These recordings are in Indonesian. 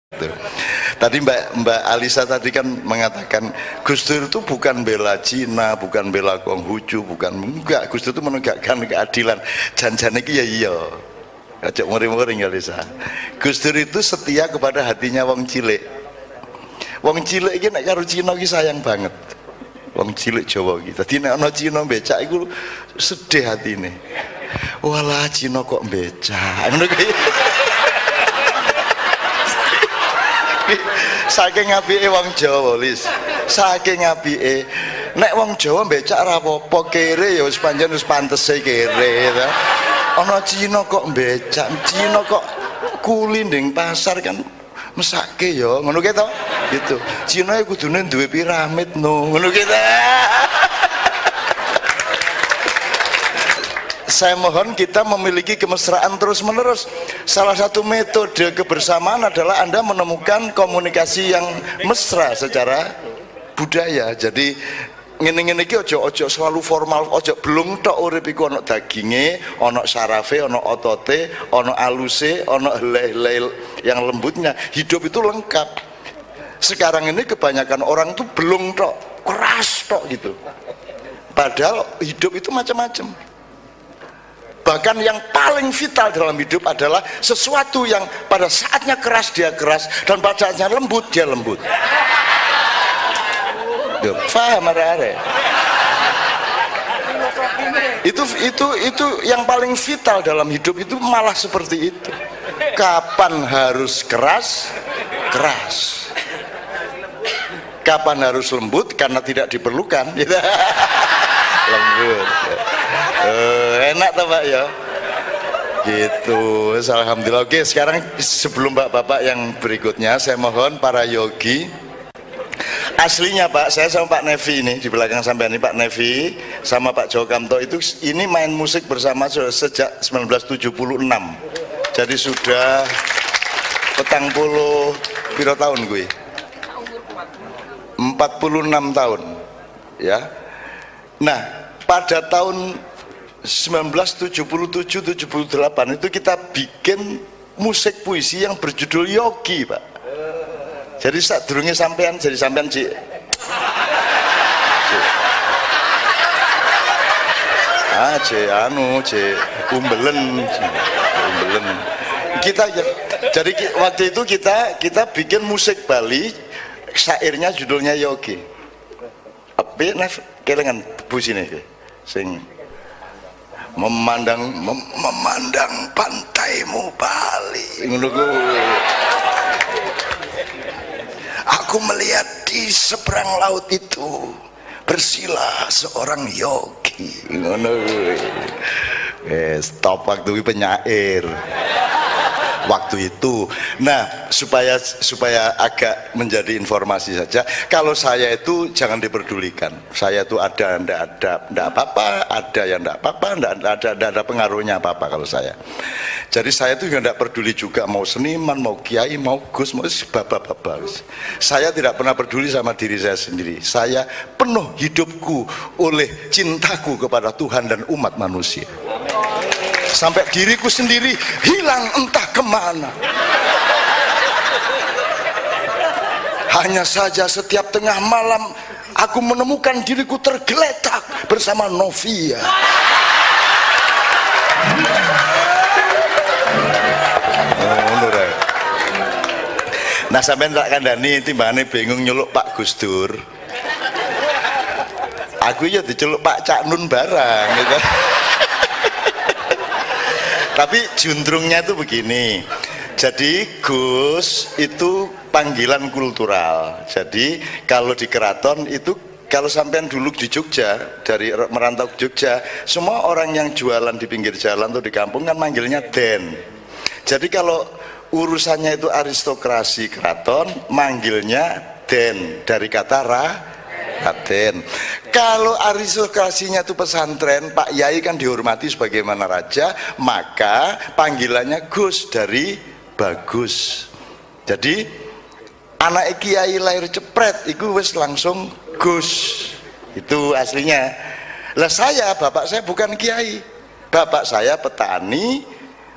Tuh. Tadi Mbak Alisa tadi kan mengatakan Gus Dur itu bukan bela Cina, bukan bela Konghucu, bukan, enggak. Gus Dur itu menegakkan keadilan. Jangan iki ya iya. Ajak muring-muring Alisa. Gus Dur itu setia kepada hatinya wong cilik. Wong cilik iki nek karo Cina iki sayang banget. Wong cilik Jawa iki. Dadi nek ana Cina becak iku sedih hatine. Walah Cina kok becak. Ngono kuwi. Saking apike wong Jawa Lis, saking apike nek wong Jawa becak ora apa-apa, kere ya wis pancen wis pantese kere ta. Ana Cina kok becak, Cina kok kuli ning pasar kan mesake ya ngono ki to gitu. Cina iku kudune duwe piramid no ngono ki ta. Saya mohon kita memiliki kemesraan terus-menerus. Salah satu metode kebersamaan adalah Anda menemukan komunikasi yang mesra secara budaya. Jadi ngene-ngene iki ojo selalu formal, ojo belum tok urip iku ana daginge, ana sarafe, ana otote, ana aluse, ana helai-helai yang lembutnya. Hidup itu lengkap. Sekarang ini kebanyakan orang tuh belum tok, keras tok gitu. Padahal hidup itu macam-macam. Bahkan yang paling vital dalam hidup adalah sesuatu yang pada saatnya keras dia keras dan pada saatnya lembut dia lembut. Paham are-are? Itu yang paling vital dalam hidup itu malah seperti itu. Kapan harus keras? Keras. Kapan harus lembut karena tidak diperlukan? Lembut. Enak toh Pak ya gitu. Alhamdulillah. Oke, sekarang sebelum bapak-bapak yang berikutnya saya mohon para yogi aslinya Pak, saya sama Pak Nevi ini di belakang sampean ini, Pak Nevi sama Pak Joko Kamto itu ini main musik bersama sejak 1976. Jadi sudah 40 piro tahun gue 46 tahun ya. Nah pada tahun 1977-78 itu kita bikin musik puisi yang berjudul Yogi Pak. Jadi saat durungnya sampean jadi sampean Cik umbelen kita jadi waktu itu kita bikin musik Bali, syairnya judulnya Yogi. Tapi kelengan puisi nih sing memandang pantaimu Bali. Aku melihat di seberang laut itu bersila seorang yogi. Stop waktu penyair. Waktu itu. Nah, supaya agak menjadi informasi saja, kalau saya itu jangan diperdulikan. Saya itu ada ndak apa-apa, ada yang ndak apa-apa, ndak ada pengaruhnya apa-apa kalau saya. Jadi saya itu nggak peduli juga mau seniman, mau kiai, mau gus, mau bapak-bapak. Saya tidak pernah peduli sama diri saya sendiri. Saya penuh hidupku oleh cintaku kepada Tuhan dan umat manusia. Sampai diriku sendiri hilang entah kemana. Hanya saja setiap tengah malam aku menemukan diriku tergeletak bersama Novia. Nah sampean tak kandhani timbangane bingung nyeluk Pak Gus Dur. Aku ya diceluk Pak Cak Nun barang gitu. Tapi juntrungnya itu begini. Jadi Gus itu panggilan kultural. Jadi kalau di keraton itu, kalau sampean dulu di Jogja, dari merantau ke Jogja, semua orang yang jualan di pinggir jalan atau di kampung kan manggilnya Den. Jadi kalau urusannya itu aristokrasi keraton, manggilnya Den, dari kata Raden. Kalau aristokrasinya itu pesantren, Pak Yai kan dihormati sebagaimana raja, maka panggilannya Gus, dari bagus. Jadi anak kiai lahir cepret itu wis langsung Gus, itu aslinya. Lah saya, bapak saya bukan kiai, bapak saya petani,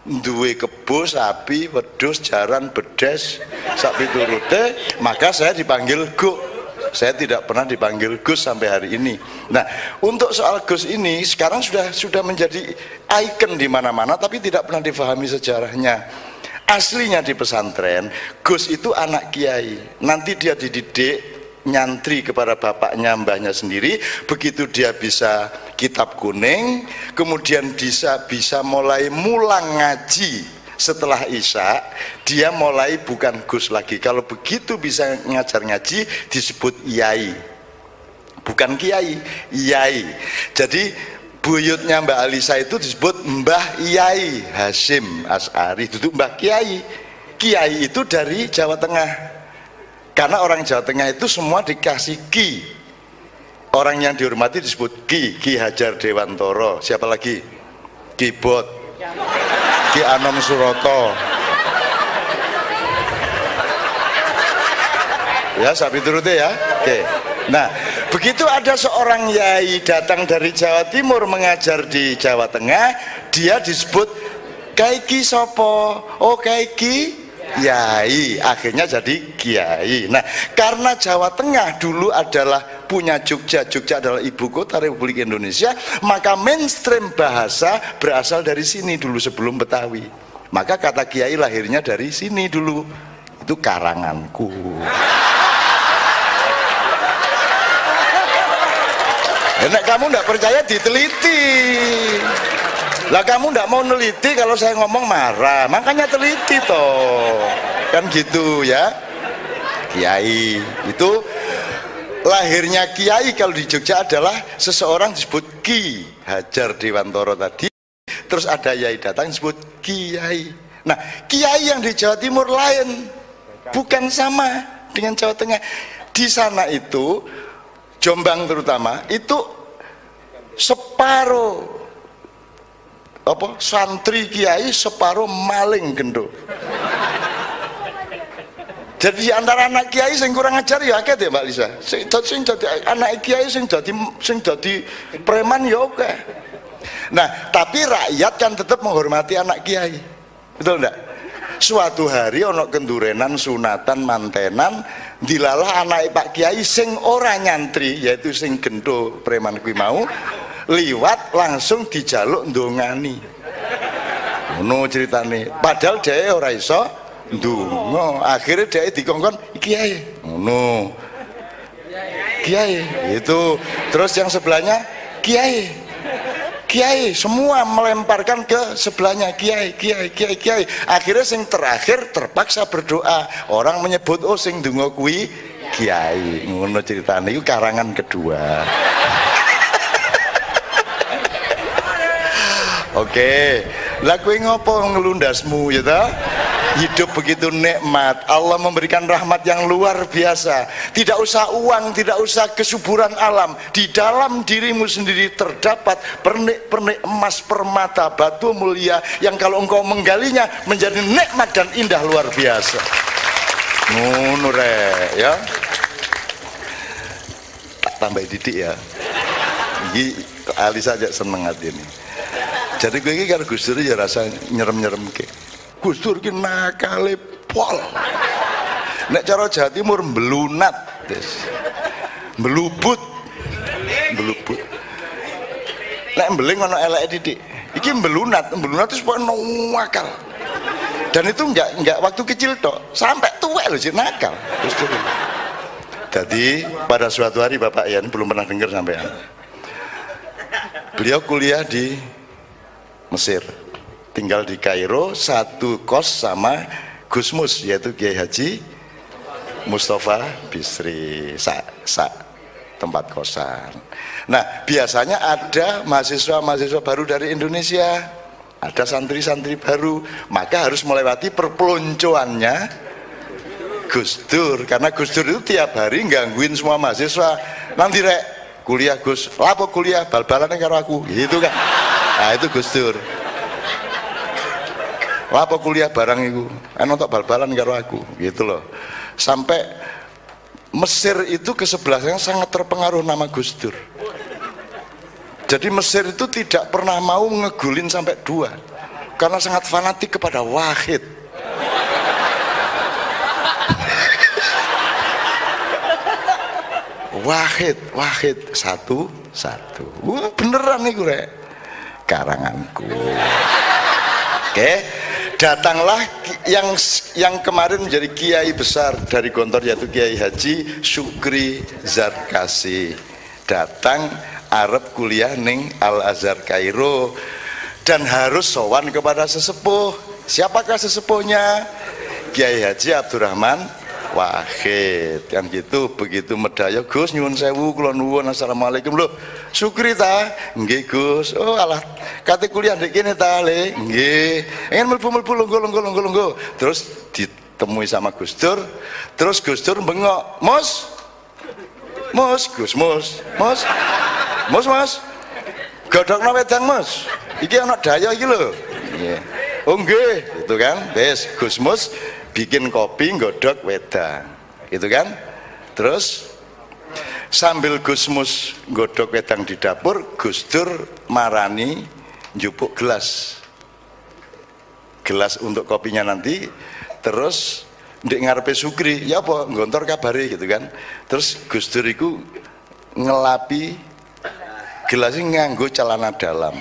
duwe kebo, sapi, wedhus, jaran, bedes, sapi turute, maka saya dipanggil Guk. Saya tidak pernah dipanggil Gus sampai hari ini. Nah, untuk soal Gus ini sekarang sudah menjadi ikon di mana-mana, tapi tidak pernah difahami sejarahnya. Aslinya di pesantren, Gus itu anak kiai. Nanti dia dididik nyantri kepada bapaknya, mbahnya sendiri. Begitu dia bisa kitab kuning, kemudian bisa mulai mulang ngaji. Setelah Isya dia mulai bukan Gus lagi. Kalau begitu bisa ngajar ngaji disebut Yai, bukan Kiai, Yai. Jadi buyutnya Mbak Alisa itu disebut Mbah Yai Hasyim Asy'ari, itu Mbah Kiai. Kiai itu dari Jawa Tengah, karena orang Jawa Tengah itu semua dikasih Ki. Orang yang dihormati disebut Ki Hajar Dewantoro. Siapa lagi? Ki Bot, Ki Anom Suroto, ya sapi turute ya. Oke. Nah, begitu ada seorang yai datang dari Jawa Timur mengajar di Jawa Tengah, dia disebut Kaiki Sopo. Oh, Kaiki Yai, akhirnya jadi Kiai. Nah, karena Jawa Tengah dulu adalah punya Jogja, Jogja adalah ibu kota Republik Indonesia, maka mainstream bahasa berasal dari sini dulu sebelum Betawi. Maka kata Kiai lahirnya dari sini dulu. Itu karanganku. Nek kamu nggak percaya diteliti. Lah kamu nggak mau neliti, kalau saya ngomong marah, makanya teliti toh, kan gitu ya. Kiai itu lahirnya Kiai kalau di Jogja adalah seseorang disebut Ki Hajar Dewantoro tadi, terus ada Yai datang disebut Kiai. Nah, Kiai yang di Jawa Timur lain, bukan sama dengan Jawa Tengah. Di sana itu Jombang terutama itu separuh santri kiai, separuh maling gendo. Jadi antara anak kiai sing kurang ajar ya akeh ya Mbak Lisa. Sing dadi anak kiai sing dadi preman ya oke. Nah, tapi rakyat kan tetap menghormati anak kiai. Betul enggak? Suatu hari ono kendurenan, sunatan, mantenan, dilalah anak Pak Kiai sing ora nyantri, yaitu sing gendo preman kuwi mau, liwat langsung dijaluk ndongani. Ngono ceritane. Padahal dhek ora iso ndonga. Akhire dhek dikongkon Kiai. Ngono. Kiai itu. Terus yang sebelahnya Kiai. Kiai, semua melemparkan ke sebelahnya Kiai. Akhirnya sing terakhir terpaksa berdoa. Orang menyebut oh sing ndonga kuwi Kiai. Ngono ceritane. Itu karangan kedua. Oke, lah kowe ngopo ngelundasmu ya ta? Hidup begitu nikmat, Allah memberikan rahmat yang luar biasa. Tidak usah uang, tidak usah kesuburan alam, di dalam dirimu sendiri terdapat pernik-pernik emas, permata, batu mulia yang kalau engkau menggalinya menjadi nikmat dan indah luar biasa. Ngono rek ya. Tak tambah didik ya. Iki Alisa aja seneng hati ini. Jadi gue ini kan Gus Dur ya rasa nyerem-nyerem ke. Gus Dur ini nakale pol. Nek cara Jawa Timur belunat, belubut. Nek beling ono elek didik. Iki belunat itu pokoknya nakal. Dan itu enggak waktu kecil tok, sampai tua loh sih nakal. Gus Dur. Jadi pada suatu hari Bapak Ian belum pernah dengar sampean. Beliau kuliah di Mesir, tinggal di Kairo, satu kos sama Gus Mus, yaitu Kiai Haji Mustafa Bisri, tempat kosan. Nah, biasanya ada mahasiswa-mahasiswa baru dari Indonesia, ada santri-santri baru, maka harus melewati perpeloncoannya Gus Dur, karena Gus Dur itu tiap hari gangguin semua mahasiswa. Nanti rek kuliah Gus, lapo kuliah bal-balannya karo aku, gitu kan. Nah itu Gus Dur. Lapo kuliah barang itu, untuk bal-balan karo aku, gitu loh. Sampai Mesir itu kesebelasannya sangat terpengaruh nama Gus Dur. Jadi Mesir itu tidak pernah mau ngegulin sampai 2. karena sangat fanatik kepada Wahid. Wahid satu. Beneran nih gue karanganku. Oke, datanglah yang kemarin menjadi kiai besar dari Gontor, yaitu Kiai Haji Syukri Zarkasi. Datang Arab kuliah ning Al Azhar Kairo dan harus sowan kepada sesepuh. Siapakah sesepuhnya? Kiai Haji Abdurrahman Wahid, kan gitu. Begitu medaya, Gus nyuwun sewu kula nuwun, assalamualaikum. Lho, Syukri ta? Nggih Gus. Oh alah, kate kuliah ndek kene ta le? Nggih. Ingin mlebu lungguh. Terus ditemui sama Gus Dur. Terus Gus Dur bengok, Mus. Godhokno wedang, Mus. Iki ana daya iki lho. Nggih. Oh nggih, gitu kan. Wis Gus Mus bikin kopi nggodhok wedang, gitu kan. Terus sambil Gus Mus nggodhok wedang di dapur, Gus Dur marani njupuk gelas untuk kopinya nanti. Terus ndek ngarepe Sukri, ya apa Gontor kabari, gitu kan. Terus Gus Dur iku ngelapi gelasnya nganggo celana dalam.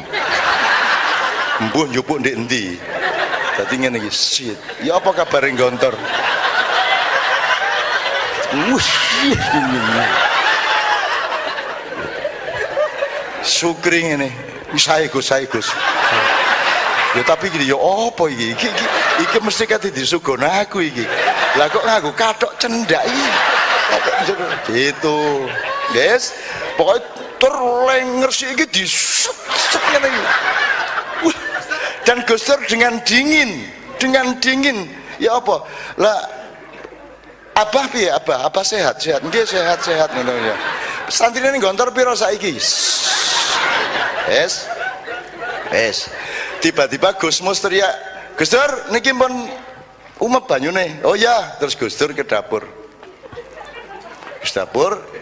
Mbuh njupuk ndek endi. Dadi ngene iki, shit. Ya apa kabar Gontor? Sukri ngene. Sae Gus. Ya tapi gini, ya apa iki? Iki mesti kate disugono aku iki. Lah kok nganggo kathok cendak iki. Gitu. Guys, pokoknya terlenger sih iki disep ngene iki. Dan Gus Dur dengan dingin, ya apa lah, abah piye abah sehat nggih sehat ngono ya. Santrine Gontor piro saiki? Es tiba-tiba Gus Mus teriak, Gus Dur niki pun umep banyune. Oh ya, terus Gus Dur ke dapur.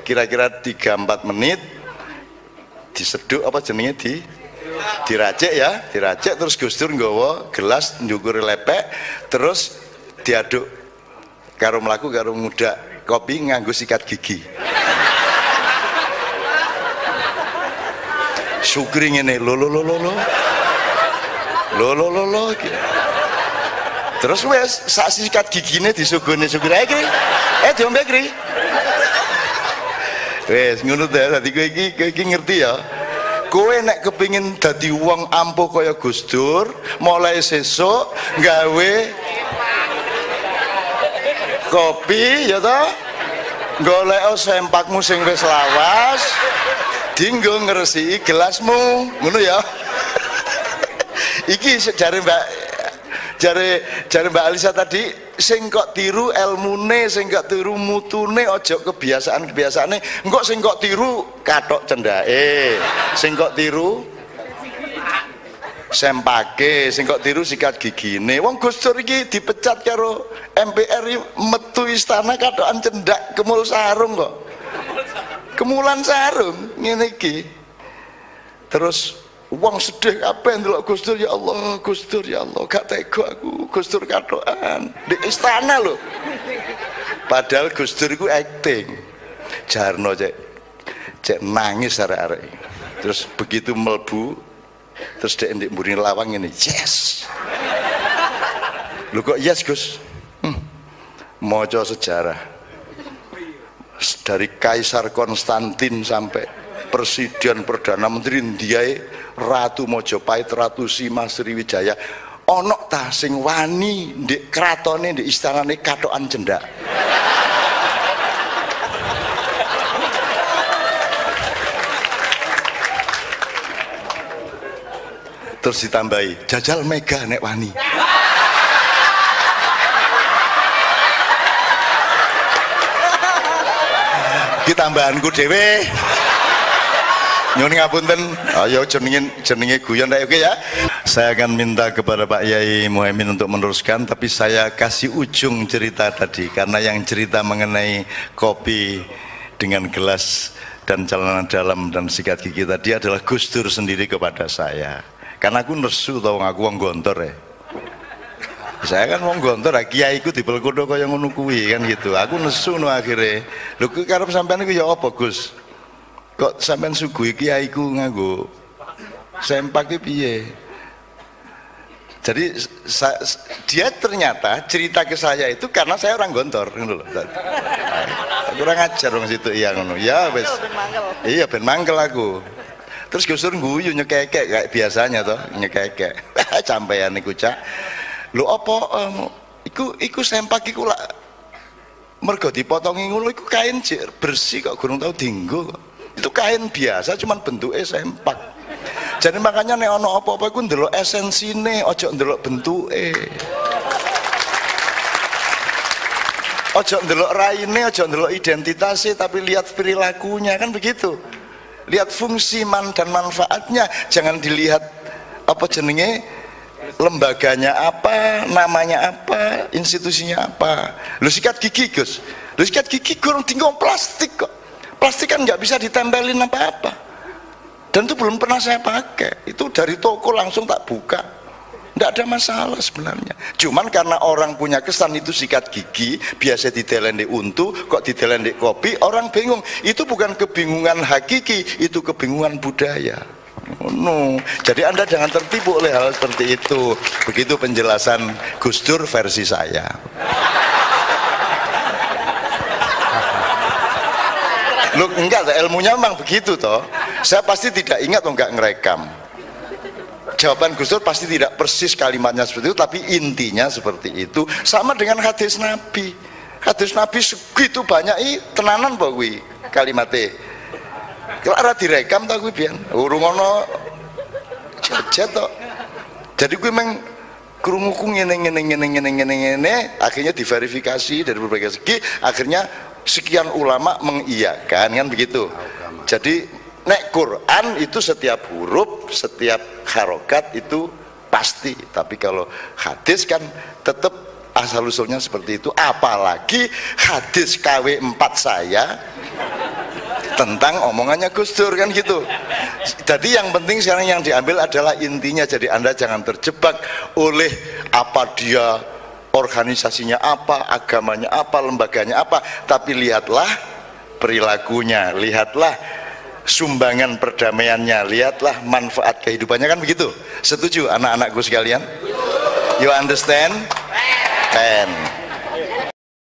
Kira-kira 3-4 menit diseduk apa jenenge diracik, terus Gus Dur nggawa gelas njukuri lepek, terus diaduk karo mlaku karo mudak kopi nganggo sikat gigi. Sukri ngene lo. Terus wes sak sikat gigine disugone Sukri iki. Diombe kri. Wes ngono ta, dadi kowe iki ngerti ya. Kowe nek kepingin dadi wong ampuh kaya Gus Dur, mulai sesuk gawe kopi ya toh, golek sempakmu sing wis lawas, dinggo ngresiki gelasmu, ngono ya. Iki jare Mbak Alisa tadi, sing kok tiru elmune, sing kok tiru mutune, ojo kebiasaane. Engko sing kok tiru kathok cendake, sing kok tiru sempake, sing kok tiru sikat gigine. Wong Gus Dur iki dipecat karo MPR metu istana kathokan cendak kemul sarung kok. Kemulan sarung ngene iki. Terus wong sedih kabeh ndelok Gus Dur, ya Allah, Gus Dur ya Allah, gak tega aku, Gus Dur kathokan di istana lho. Padahal Gus Dur iku acting. Jarno cek nangis arek-arek. Terus begitu mlebu, terus dek ndek mburi lawang ngene, yes. Lho kok yes Gus? Maca sejarah. Dari Kaisar Konstantin sampai Presiden Perdana Menteri Indiae, Ratu Mojopahit, Ratu Sima Sriwijaya, ono ta sing wani ndek kratone ndek istanane kathokan cendak. Terus ditambahi jajal mega nek wani. Tambahanku dhewe. Nyuwun ngapunten, ayo jenenge guyon oke ya. Saya akan minta kepada Pak Yai Muhaimin untuk meneruskan, tapi saya kasih ujung cerita tadi karena yang cerita mengenai kopi dengan gelas dan celana dalam dan sikat gigi tadi adalah Gus Dur sendiri kepada saya. Karena aku nesu tau aku wong Gontor ya. Saya kan wong Gontor, kiaiku dipelkodo kaya ngono kuwi kan gitu. Aku nesu no akhirnya. Lho kuwi karep sampean iku ya apa, Gus? Kok sampean suguhi kiaiku nganggo sempak iki piye? Jadi dia ternyata cerita ke saya itu karena saya orang Gontor ngono lho. Kurang ajar wong situ iya ngono. Ya wis. Iya ben mangkel aku. Terus Gus Dur guyu nyekekek kayak biasanya toh, nyekekek. Sampeyan niku Cak. Lho apa iku sempak iku lak mergo dipotongi ngono iku kain bersih kok gurung tau dienggo kok. Itu kain biasa cuman bentuknya sempak. Jadi makanya nek ana apa-apa iku ndelok esensine, aja ndelok bentuke. Aja ndelok raine, aja ndelok identitasnya, tapi lihat perilakunya, kan begitu. Lihat fungsi dan manfaatnya, jangan dilihat apa jenenge lembaganya apa, namanya apa, institusinya apa. Lu sikat gigi, Gus. Lu sikat gigi kurang tinggal plastik kok. Plastik kan nggak bisa ditempelin apa-apa. Dan itu belum pernah saya pakai. Itu dari toko langsung tak buka. Nggak ada masalah sebenarnya. Cuman karena orang punya kesan itu sikat gigi, biasa didelen di untu, kok didelen di kopi, orang bingung. Itu bukan kebingungan hakiki, itu kebingungan budaya. No. Jadi Anda jangan tertipu oleh hal seperti itu. Begitu penjelasan Gus Dur versi saya. Loh, enggak, ilmunya memang begitu toh. Saya pasti tidak ingat atau enggak ngerekam. Jawaban Gus Dur pasti tidak persis kalimatnya seperti itu, tapi intinya seperti itu. Sama dengan hadis Nabi. Hadis Nabi segitu banyak tenanan mbak kuwi kalimatnya. Kalau direkam tak kuwi pian. Urung ono jajet tok. Jadi kuwi meng krunguku ngene, akhirnya diverifikasi dari berbagai segi, akhirnya sekian ulama mengiyakan, kan begitu. Jadi nek Quran itu setiap huruf, setiap harokat itu pasti, tapi kalau hadis kan tetap asal usulnya seperti itu. Apalagi hadis KW4 saya tentang omongannya Gus Dur, kan gitu. Jadi yang penting sekarang yang diambil adalah intinya. Jadi Anda jangan terjebak oleh apa dia organisasinya apa, agamanya apa, lembaganya apa, tapi lihatlah perilakunya, lihatlah sumbangan perdamaiannya, lihatlah manfaat kehidupannya, kan begitu. Setuju anak-anakku sekalian? You understand? 10